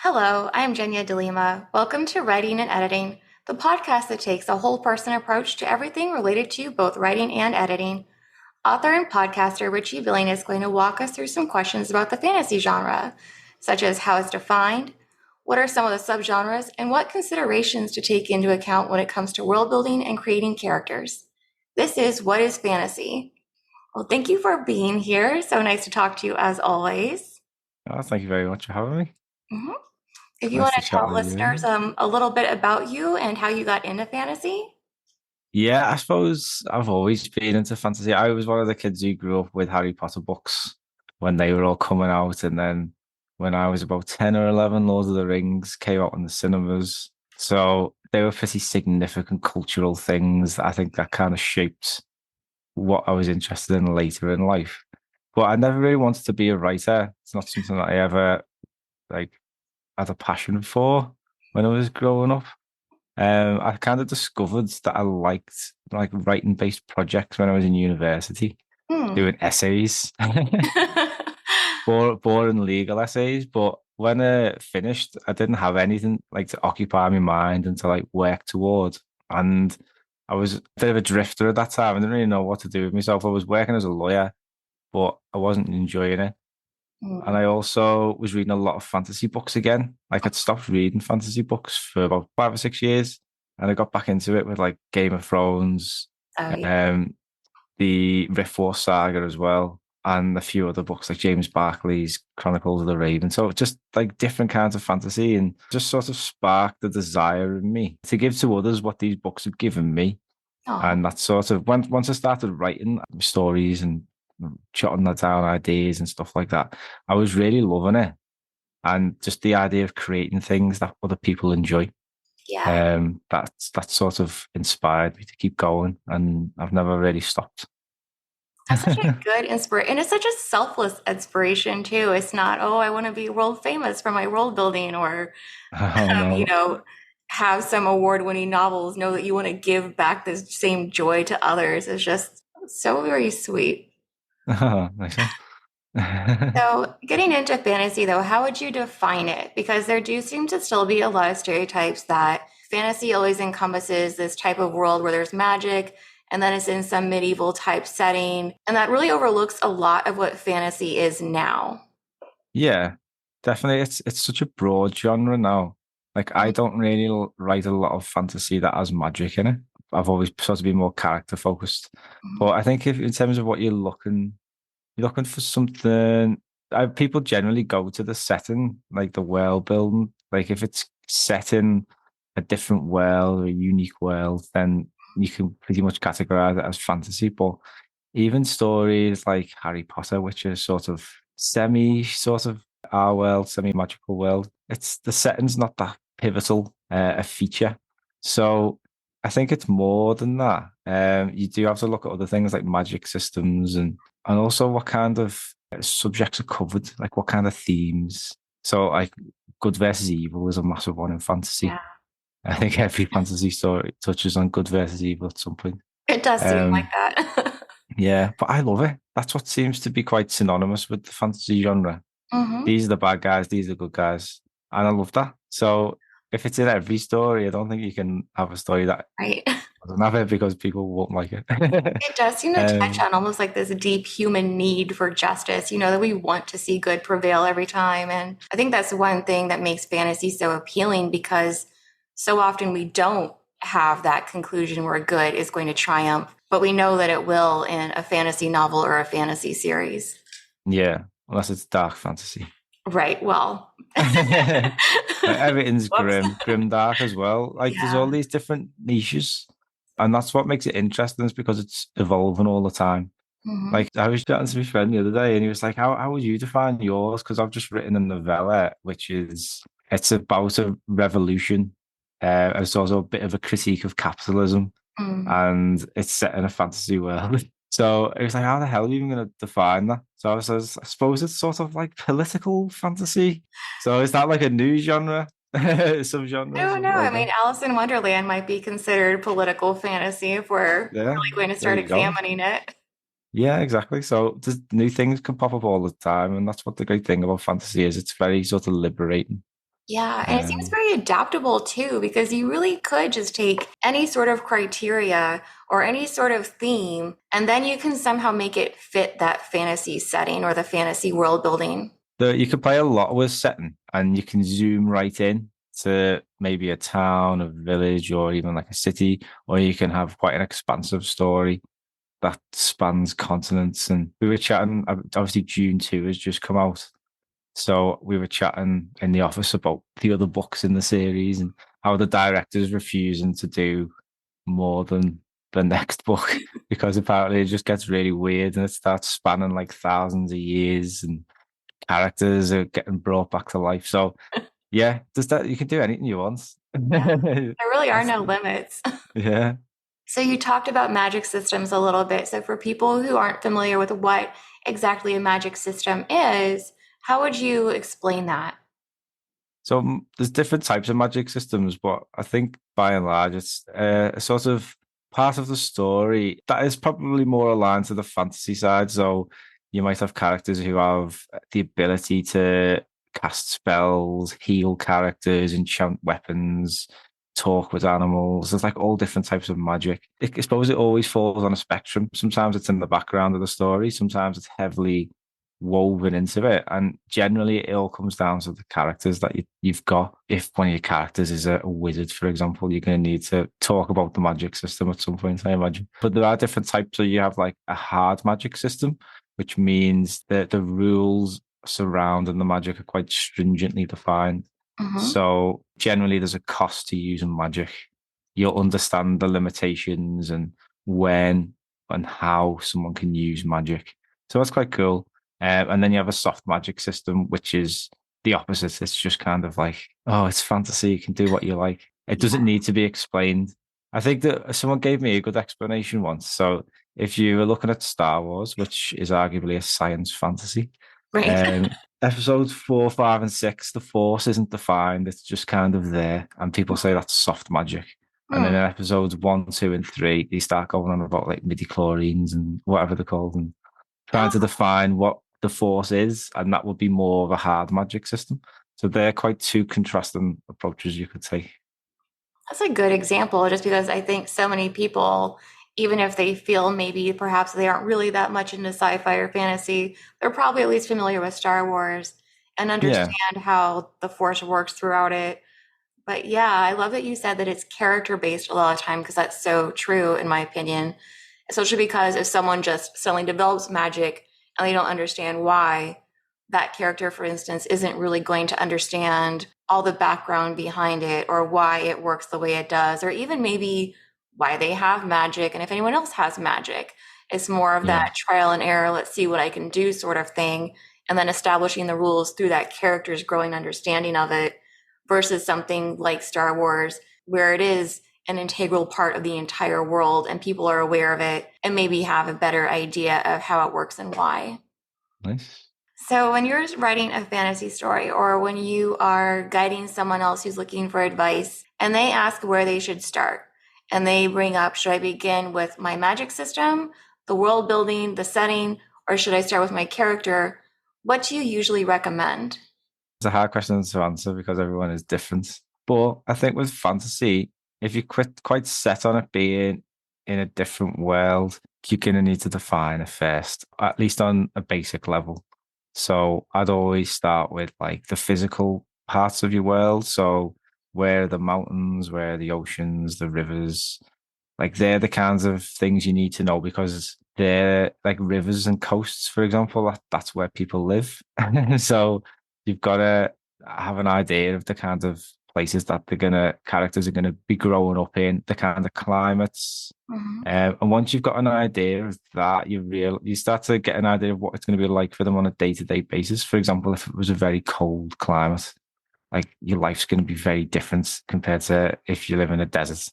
Hello, I'm Jenya DeLima. Welcome to Writing and Editing, the podcast that takes a whole person approach to everything related to both writing and editing. Author and podcaster Richie Billing is going to walk us through some questions about the fantasy genre, such as how it's defined, what are some of the subgenres, and what considerations to take into account when it comes to world building and creating characters. This is What is Fantasy? Well, thank you for being here. So nice to talk to you as always. Oh, thank you very much for having me. Mhm. If you Nice want to to chat tell with listeners you. a little bit about you and how you got into fantasy. Yeah, I suppose I've always been into fantasy. I was one of the kids who grew up with Harry Potter books when they were all coming out. And then when I was about 10 or 11, Lord of the Rings came out in the cinemas. So they were pretty significant cultural things. I think that kind of shaped what I was interested in later in life. But I never really wanted to be a writer. It's not something that I ever like had a passion for when I was growing up. I kind of discovered that I liked like writing based projects when I was in university, Hmm. doing essays, boring legal essays. But when I finished, I didn't have anything like to occupy my mind and to like work towards. And I was a bit of a drifter at that time. I didn't really know what to do with myself. I was working as a lawyer, but I wasn't enjoying it. And Hmm. I also was reading a lot of fantasy books again. Like I'd stopped reading fantasy books for about 5 or 6 years, and I got back into it with like Game of Thrones, Oh yeah. um, the Rift War saga as well, and a few other books like James Barclay's Chronicles of the Raven. So just like different kinds of fantasy, and just sort of sparked the desire in me to give to others what these books have given me. Oh, And that sort of once I started writing stories and jotting that down ideas and stuff like that, I was really loving it. And just the idea of creating things that other people enjoy. yeah. That sort of inspired me to keep going, and I've never really stopped. That's such a good inspiration, and it's such a selfless inspiration too. It's not, oh, I want to be world famous for my world building, or Oh um, you no. know, have some award-winning novels. Know that you want to give back this same joy to others. It's just so very sweet. Oh, nice one. So, getting into fantasy though, how would you define it? Because there do seem to still be a lot of stereotypes that fantasy always encompasses this type of world where there's magic and then it's in some medieval type setting. And that really overlooks a lot of what fantasy is now. Yeah, definitely. It's such a broad genre now. Like I don't really write a lot of fantasy that has magic in it. I've always sort of been more character focused. But I think if in terms of what you're looking for something. People generally go to the setting, like the world building. Like if it's set in a different world or a unique world, then you can pretty much categorize it as fantasy. But even stories like Harry Potter, which is sort of sort of our world, semi magical world, it's the setting's not that pivotal a feature. So I think it's more than that. You do have to look at other things like magic systems and also what kind of subjects are covered, like what kind of themes. So, like, good versus evil is a massive one in fantasy. Yeah, I think every fantasy story touches on good versus evil at some point. it does seem like Um, that. yeah, but I love it. That's what seems to be quite synonymous with the fantasy genre. Hmm. These are the bad guys, these are the good guys, and I love that. So, if it's in every story, I don't think you can have a story that Right. doesn't have it because people won't like it. It does seem to touch um, on almost like this deep human need for justice, that we want to see good prevail every time. And I think that's one thing that makes fantasy so appealing because so often we don't have that conclusion where good is going to triumph, but we know that it will in a fantasy novel or a fantasy series. yeah, unless it's dark fantasy. Right. Well, Like everything's whoops. grim dark as well. Like there's all Yeah. these different niches, and that's what makes it interesting. Is because it's evolving all the time. Hmm. Like I was chatting to my friend the other day, and he was like, how would you define yours?" Because I've just written a novella, which is it's about a revolution. It's also a bit of a critique of capitalism, Mm. and it's set in a fantasy world. So it was like, how the hell are you even going to define that? So I suppose it's sort of like political fantasy. So is that like a new genre, I subgenre, don't know. something I like mean, that? Alice in Wonderland might be considered political fantasy if we're Yeah, really going to there start you go. examining it. Yeah, exactly. So there's new things can pop up all the time, and that's what the great thing about fantasy is. It's very sort of liberating. Yeah, and it seems Um, very adaptable too, because you really could just take any sort of criteria or any sort of theme, and then you can somehow make it fit that fantasy setting or the fantasy world building. you can play a lot with setting, and you can zoom right in to maybe a town, a village, or even like a city, or you can have quite an expansive story that spans continents. And we were chatting, obviously June 2 has just come out. So we were chatting in the office about the other books in the series and how the director's refusing to do more than the next book because apparently it just gets really weird and it starts spanning like thousands of years and characters are getting brought back to life. So yeah, does that you can do anything you want. Yeah, there really are That's no limits. yeah. So you talked about magic systems a little bit. So for people who aren't familiar with what exactly a magic system is, how would you explain that? So there's different types of magic systems, but I think by and large it's a sort of part of the story that is probably more aligned to the fantasy side. So you might have characters who have the ability to cast spells, heal characters, enchant weapons, talk with animals. There's like all different types of magic. I suppose it always falls on a spectrum. Sometimes it's in the background of the story, sometimes it's heavily woven into it. And generally, it all comes down to the characters that you've got. If one of your characters is a wizard, for example, you're going to need to talk about the magic system at some point, I imagine. But there are different types. So you have like a hard magic system, which means that the rules surrounding the magic are quite stringently defined. Hmm. So generally, there's a cost to using magic. You'll understand the limitations and when and how someone can use magic. So that's quite cool. And then you have a soft magic system, which is the opposite. It's just kind of like, oh, it's fantasy. You can do what you like. It doesn't Yeah, need to be explained. I think that someone gave me a good explanation once. So if you were looking at Star Wars, which is arguably a science fantasy, right. episodes 4, 5, and 6, the Force isn't defined. It's just kind of there. And people say that's soft magic. And then Hmm. in episodes 1, 2, and 3, they start going on about like midi-chlorians and whatever they're called. And trying to Oh, define what the force is, and that would be more of a hard magic system. So they're quite two contrasting approaches you could take. that's a good example, just because I think so many people, even if they feel maybe perhaps they aren't really that much into sci-fi or fantasy, they're probably at least familiar with Star Wars and Yeah, understand how the Force works throughout it. But yeah, I love that you said that it's character based a lot of time because that's so true in my opinion. Especially because if someone just suddenly develops magic and they don't understand why, that character, for instance, isn't really going to understand all the background behind it or why it works the way it does, or even maybe why they have magic and if anyone else has magic. It's more of yeah, that trial and error, let's see what I can do sort of thing, and then establishing the rules through that character's growing understanding of it versus something like Star Wars, where it is an integral part of the entire world and people are aware of it and maybe have a better idea of how it works and why. nice. So, when you're writing a fantasy story or when you are guiding someone else who's looking for advice and they ask where they should start and they bring up, should I begin with my magic system, the world building, the setting, or should I start with my character? What do you usually recommend? It's a hard question to answer because everyone is different. But I think with fantasy, if you quite set on it being in a different world, you're going to need to define it first, at least on a basic level. So I'd always start with like the physical parts of your world. So where are the mountains, where are the oceans, the rivers, like they're the kinds of things you need to know because they're like rivers and coasts, for example. That's where people live. So you've got to have an idea of the kind of places that characters are gonna be growing up in, the kind of climates. Mhm. And once you've got an idea of that, you start to get an idea of what it's going to be like for them on a day-to-day basis. For example, if it was a very cold climate, like your life's going to be very different compared to if you live in a desert.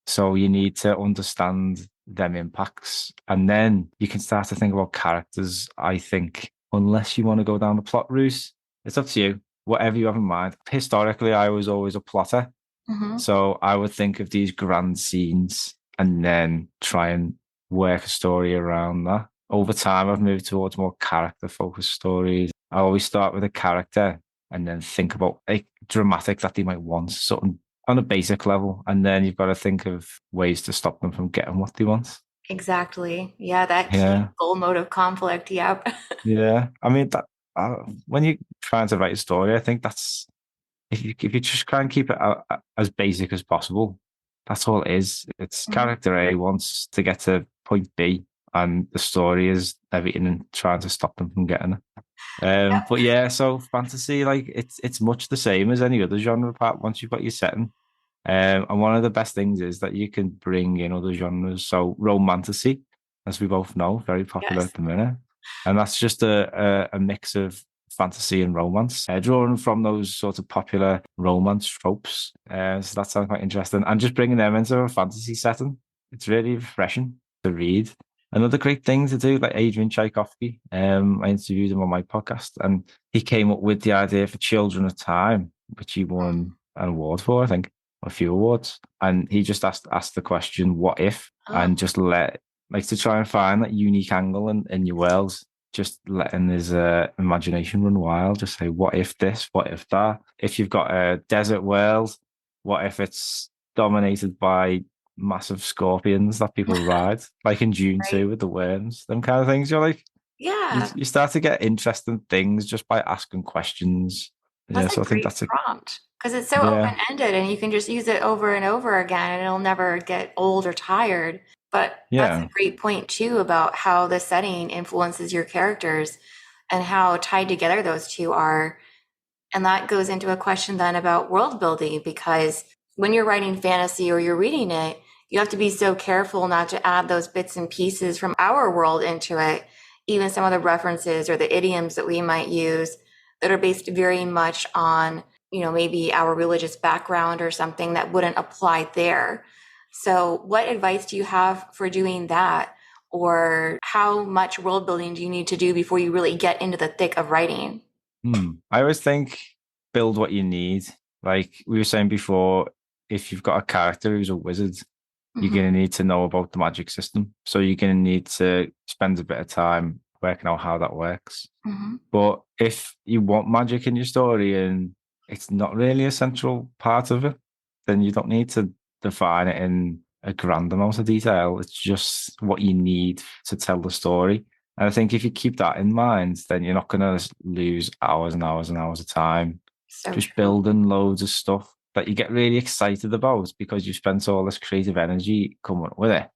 So you need to understand them impacts. And then you can start to think about characters, I think, unless you want to go down the plot route. It's up to you, whatever you have in mind. Historically, I was always a plotter. Mhm. So I would think of these grand scenes and then try and work a story around that. Over time, I've moved towards more character focused stories. I always start with a character and then think about like dramatic that they might want, something on a basic level, and then you've got to think of ways to stop them from getting what they want. Exactly. Yeah, that key Yeah, goal mode of conflict. Yep. yeah. I mean that when you're trying to write a story, I think that's if you just try and keep it as basic as possible, that's all it is. It's Mhm. character A wants to get to point B, and the story is everything and trying to stop them from getting it. But yeah, so fantasy, like it's much the same as any other genre part once you've got your setting. And one of the best things is that you can bring in other genres. So romantasy, as we both know, very popular Yes. at the minute, and that's just a mix of fantasy and romance, drawing from those sort of popular romance tropes. So that sounds quite interesting, and just bringing them into a fantasy setting. It's really refreshing to read. Another great thing to do, like Adrian Tchaikovsky. I interviewed him on my podcast, and he came up with the idea for Children of Time, which he won an award for, I think, a few awards. And he just asked the question, "What if?" Oh, and just let like to try and find that unique angle in your worlds. Just letting his imagination run wild. Just say, "What if this? What if that?" If you've got a desert world, what if it's dominated by massive scorpions that people ride, like in June right. 2 with the worms, them kind of things. You're like, Yeah. you start to get interesting things just by asking questions. Yeah, That's a so I think great that's a prompt because it's so yeah, open-ended and you can just use it over and over again and it'll never get old or tired. But that's yeah. a great point too about how the setting influences your characters and how tied together those two are. And that goes into a question then about world building because when you're writing fantasy or you're reading it, you have to be so careful not to add those bits and pieces from our world into it, even some of the references or the idioms that we might use that are based very much on, maybe our religious background or something that wouldn't apply there. So, what advice do you have for doing that? Or how much world building do you need to do before you really get into the thick of writing? I always think build what you need. Like we were saying before, if you've got a character who's a wizard, you're Hmm. going to need to know about the magic system. So you're going to need to spend a bit of time working out how that works. Hmm. But if you want magic in your story and it's not really a central part of it, then you don't need to define it in a grand amount of detail. It's just what you need to tell the story. And I think if you keep that in mind, then you're not going to lose hours and hours and hours of time So just true. building loads of stuff that you get really excited about because you spent all this creative energy coming up with it.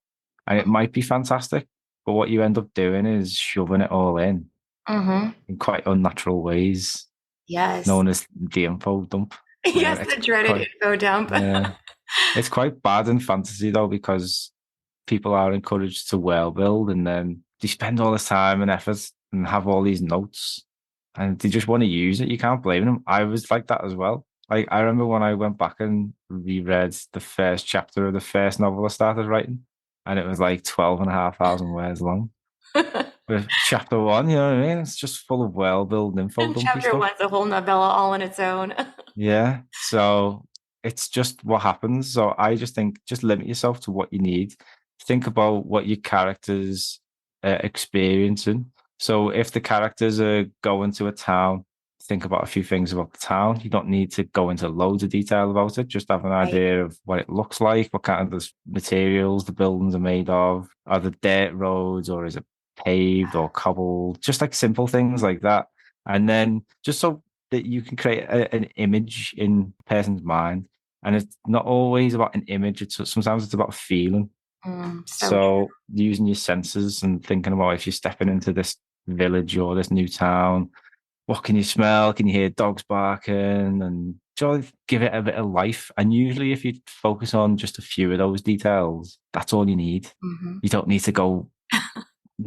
And it might be fantastic, but what you end up doing is shoving it all Hmm. in quite unnatural ways, Yes. known as the info dump. Yes, It's the dreaded quite info dump. yeah, it's quite bad in fantasy though because people are encouraged to well build and then they spend all this time and effort and have all these notes and they just want to use it. You can't blame them. I was like that as well. Like I remember when I went back and reread the first chapter of the first novel I started writing, and it was like 12,500 words long. With chapter one, you know what I mean? It's just full of well built info dumpy Chapter stuff. one's a whole novella all on its own. Yeah. So it's just what happens. So I just think just limit yourself to what you need. Think about what your characters are experiencing. So if the characters are going to a town, think about a few things about the town. You don't need to go into loads of detail about it. Just have an Right. idea of what it looks like, what kind of materials the buildings are made of. Are the dirt roads or is it paved or cobbled? Just like simple things like that. And then just so that you can create an image in a person's mind. And it's not always about an image. It's sometimes it's about a feeling. So true. So using your senses and thinking about if you're stepping into this village or this new town, what can you smell? Can you hear dogs barking? And just give it a bit of life. And usually, if you focus on just a few of those details, that's all you need. Hmm. You don't need to go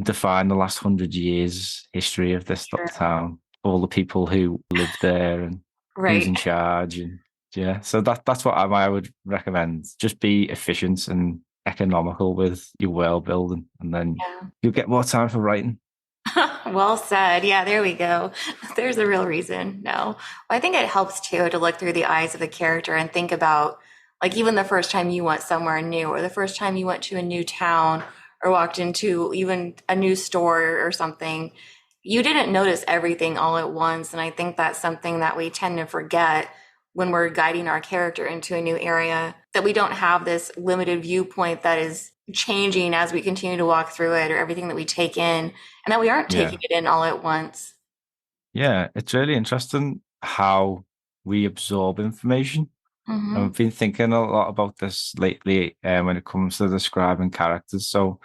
define the last 100 years history of this True. town, all the people who lived there and who's Right. in charge, and yeah. So that's what I would recommend. Just be efficient and economical with your world building, and then Yeah. you'll get more time for writing. Well said. Yeah, there we go. There's a real reason. No. Well, I think it helps too to look through the eyes of the character and think about like even the first time you went somewhere new or the first time you went to a new town or walked into even a new store or something. you didn't notice everything all at once. And I think that's something that we tend to forget when we're guiding our character into a new area, that we don't have this limited viewpoint that is changing as we continue to walk through it, or everything that we take in, and that we aren't taking Yeah. it in all at once. Yeah. It's really interesting how we absorb information. And Hmm. I've been thinking a lot about this lately when it comes to describing characters. So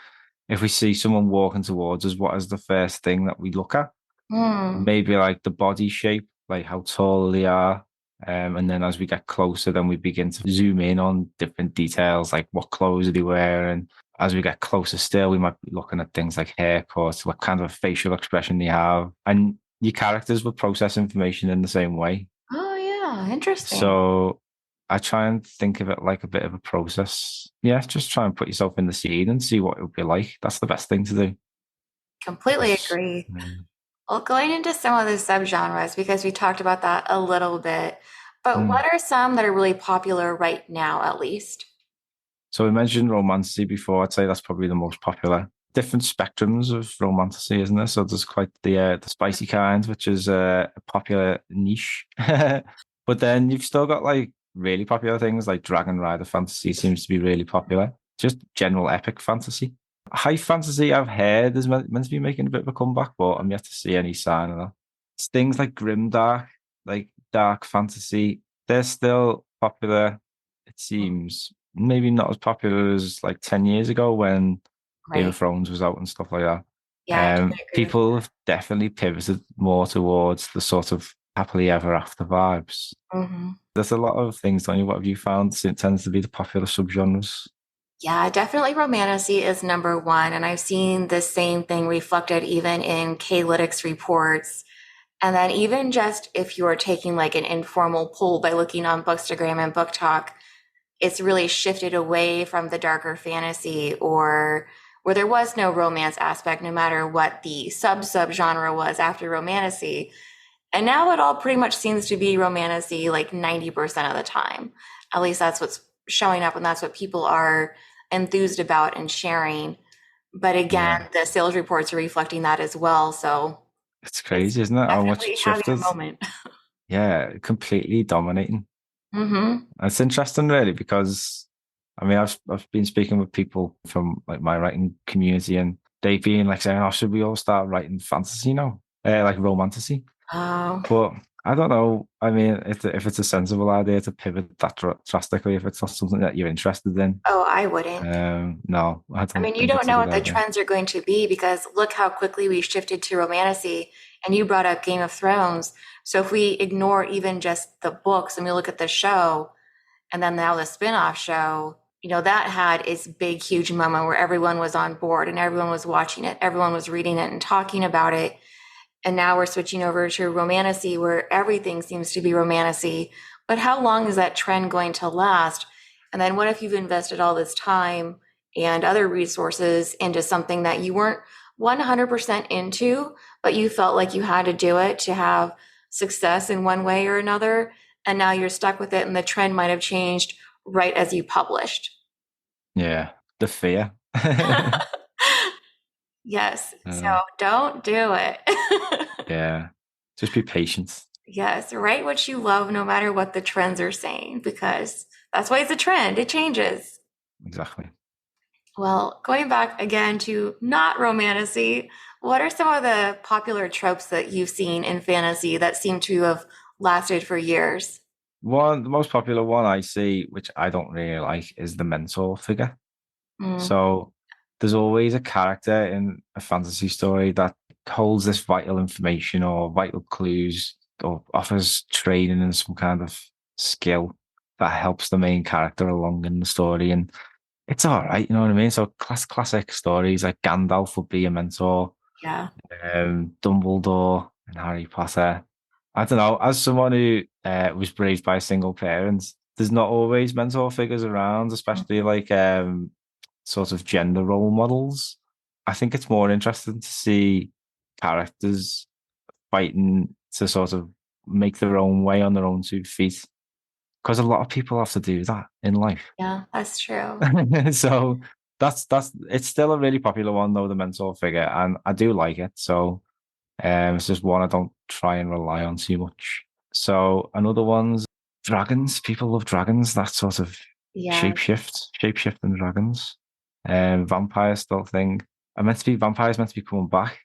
if we see someone walking towards us, what is the first thing that we look at? Mm, Maybe like the body shape, like how tall they are. And then as we get closer, then we begin to zoom in on different details, like what clothes are they wearing. As we get closer still, we might be looking at things like haircuts, what kind of facial expression they have. And your characters will process information in the same way. oh, yeah, interesting. So I try and think of it like a bit of a process. Yeah, just try and put yourself in the scene and see what it would be like. That's the best thing to do. Completely 'Cause, agree. Well, going into some of the subgenres, because we talked about that a little bit, but mm. what are some that are really popular right now, at least? So we mentioned romantasy before. I'd say that's probably the most popular. Different spectrums of romantasy, isn't there? So there's quite the spicy kind, which is a popular niche. But then you've still got like really popular things like Dragon Rider fantasy seems to be really popular. Just general epic fantasy. High fantasy, I've heard, is meant to be making a bit of a comeback, but I'm yet to see any sign of that. It's things like grimdark, like dark fantasy. They're still popular. It seems maybe not as popular as like 10 years ago when Game Right. of Thrones was out and stuff like that. Yeah, I totally agree with People have definitely pivoted more towards the sort of happily ever after vibes. you. Hmm. There's a lot of things, don't you? What have you found? It tends to be the popular subgenres. Yeah, definitely romantasy is number one. And I've seen the same thing reflected even in K-Lytics reports. And then even just if you are taking like an informal poll by looking on Bookstagram and Book Talk, it's really shifted away from the darker fantasy, or where there was no romance aspect, no matter what the sub genre was after romantasy. And now it all pretty much seems to be romantasy like 90% of the time. At least that's what's showing up, and that's what people are enthused about and sharing. But Yeah, again, the sales reports are reflecting that as well. So it's it's crazy, isn't it? How much definitely it having shifted. a moment. Yeah, completely dominating. Hmm. And it's interesting, really, because I mean, I've been speaking with people from like my writing community, and they've been like saying, "Oh, should we all start writing fantasy now, like romantasy?" Oh, But I don't know. I mean, if it's a sensible idea to pivot that drastically, if it's not something that you're interested in, oh, I wouldn't. no, I I don't mean, you think don't it's a know good what the idea. trends are going to be, because look how quickly we shifted to romantasy. And you brought up Game of Thrones. So if we ignore even just the books and we look at the show, and then now the spin-off show, that had its big, huge moment where everyone was on board and everyone was watching it, everyone was reading it and talking about it. And now we're switching over to romantasy, where everything seems to be romantasy. But how long is that trend going to last? And then what if you've invested all this time and other resources into something that you weren't 100% into, but you felt like you had to do it to have success in one way or another? And now you're stuck with it, and the trend might have changed right as you published. Yeah, the fear. Yes. So uh, don't do it. yeah, just be patient. Yes, write what you love no matter what the trends are saying, because that's why it's a trend. It changes. Exactly. Well, going back again to not romantasy, what are some of the popular tropes that you've seen in fantasy that seem to have lasted for years? The most popular one I see, which I don't really like, is the mentor figure. Mm, So there's always a character in a fantasy story that holds this vital information or vital clues or offers training in some kind of skill that helps the main character along in the story. And it's all right, you know what I mean? So classic stories like Gandalf would be a mentor, yeah. Dumbledore and Harry Potter. I don't know. As someone who was raised by a single parent, there's not always mentor figures around, especially like sort of gender role models. I think it's more interesting to see characters fighting to sort of make their own way on their own 2 feet, because a lot of people have to do that in life. Yeah, that's true. So that's it's still a really popular one though, the mentor figure, and I do like it. So It's just one I don't try and rely on too much. So another one's dragons. People love dragons. That sort of Yeah. shapeshift and dragons. Vampires still thing. I meant to be vampires meant to be coming back.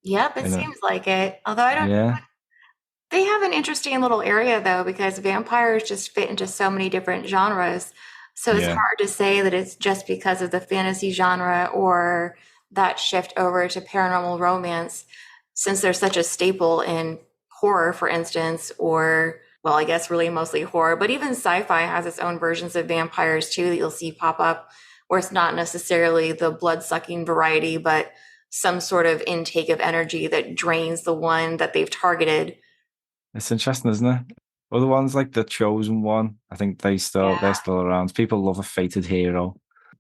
Yep, it In a, seems like it. Although I don't, yeah, they have an interesting little area though, because vampires just fit into so many different genres. So it's yeah. hard to say that it's just because of the fantasy genre or that shift over to paranormal romance, since they're such a staple in horror, for instance, or, well, I guess really mostly horror, but even sci-fi has its own versions of vampires too that you'll see pop up, where it's not necessarily the blood-sucking variety, but some sort of intake of energy that drains the one that they've targeted. It's interesting, isn't it? Other ones like the Chosen One, I think they're Yeah. still around. People love a fated hero,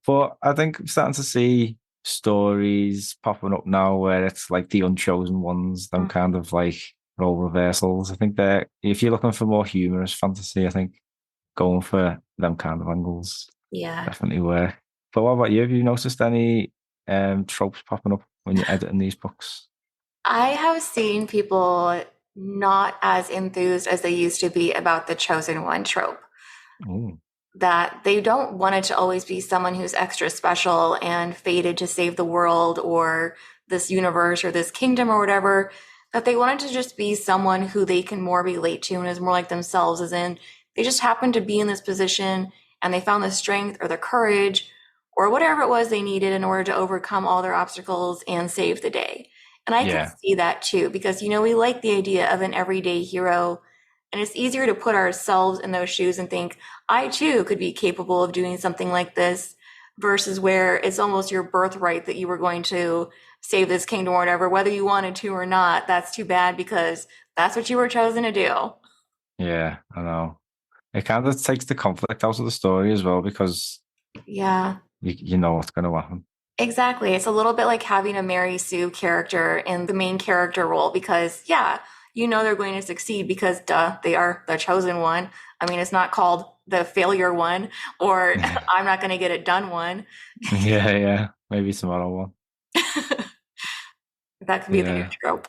but I think I'm starting to see stories popping up now where it's like the unchosen ones, them kind of like role reversals. I think that if you're looking for more humorous fantasy, I think going for them kind of angles Yeah. definitely work. But what about you? Have you noticed any tropes popping up when you're editing these books? I have seen people not as enthused as they used to be about the chosen one trope, Oh, that they don't want it to always be someone who's extra special and fated to save the world or this universe or this kingdom or whatever, that they want it to just be someone who they can more relate to and is more like themselves, as in they just happen to be in this position and they found the strength or the courage or whatever it was they needed in order to overcome all their obstacles and save the day. And I can yeah, see that too, because, we like the idea of an everyday hero. And it's easier to put ourselves in those shoes and think, I too could be capable of doing something like this, versus where it's almost your birthright that you were going to save this kingdom or whatever, whether you wanted to or not. That's too bad because that's what you were chosen to do. yeah, I know. It kind of takes the conflict out of the story as well because Yeah, you know what's going to happen. exactly. It's a little bit like having a Mary Sue character in the main character role because, yeah, they're going to succeed because, duh, they are the chosen one. I mean, it's not called the failure one or I'm not going to get it done one. Yeah, yeah. Maybe tomorrow one. That could be the new Yeah. trope.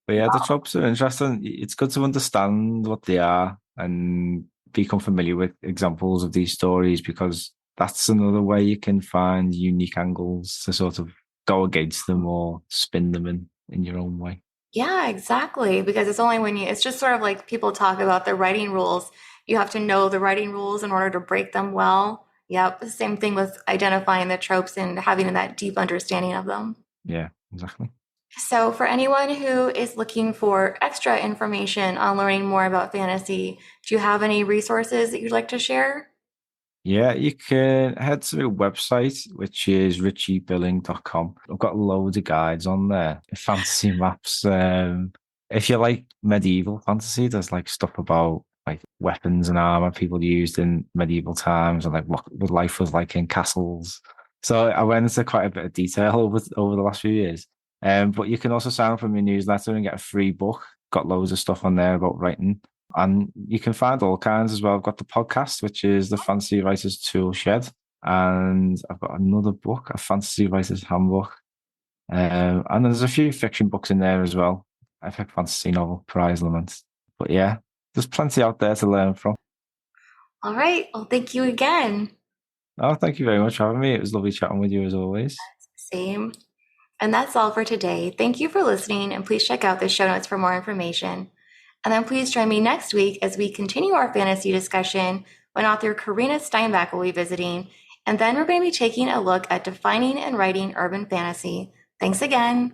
But yeah, the tropes are interesting. It's good to understand what they are and become familiar with examples of these stories because that's another way you can find unique angles to sort of go against them or spin them in your own way. Yeah, exactly. Because it's only when it's just sort of like people talk about the writing rules. You have to know the writing rules in order to break them well. Yep. The same thing with identifying the tropes and having that deep understanding of them. Yeah, exactly. So, for anyone who is looking for extra information on learning more about fantasy, do you have any resources that you'd like to share? Yeah, you can head to the website, which is richiebilling.com. I've got loads of guides on there, fantasy maps. If you like medieval fantasy, there's like stuff about like weapons and armor people used in medieval times and like what life was like in castles. So I went into quite a bit of detail over the last few years. But you can also sign up for my newsletter and get a free book. Got loads of stuff on there about writing. And you can find all kinds as well. I've got the podcast, which is the Fantasy Writers Toolshed. And I've got another book, a Fantasy Writers Handbook. And there's a few fiction books in there as well. Epic fantasy novel, Prize Lament. But yeah, there's plenty out there to learn from. All right. Well, thank you again. Oh, thank you very much for having me. It was lovely chatting with you as always. Same. And that's all for today. Thank you for listening, and please check out the show notes for more information. And then please join me next week as we continue our fantasy discussion when author Karina Steinbach will be visiting. And then we're going to be taking a look at defining and writing urban fantasy. Thanks again.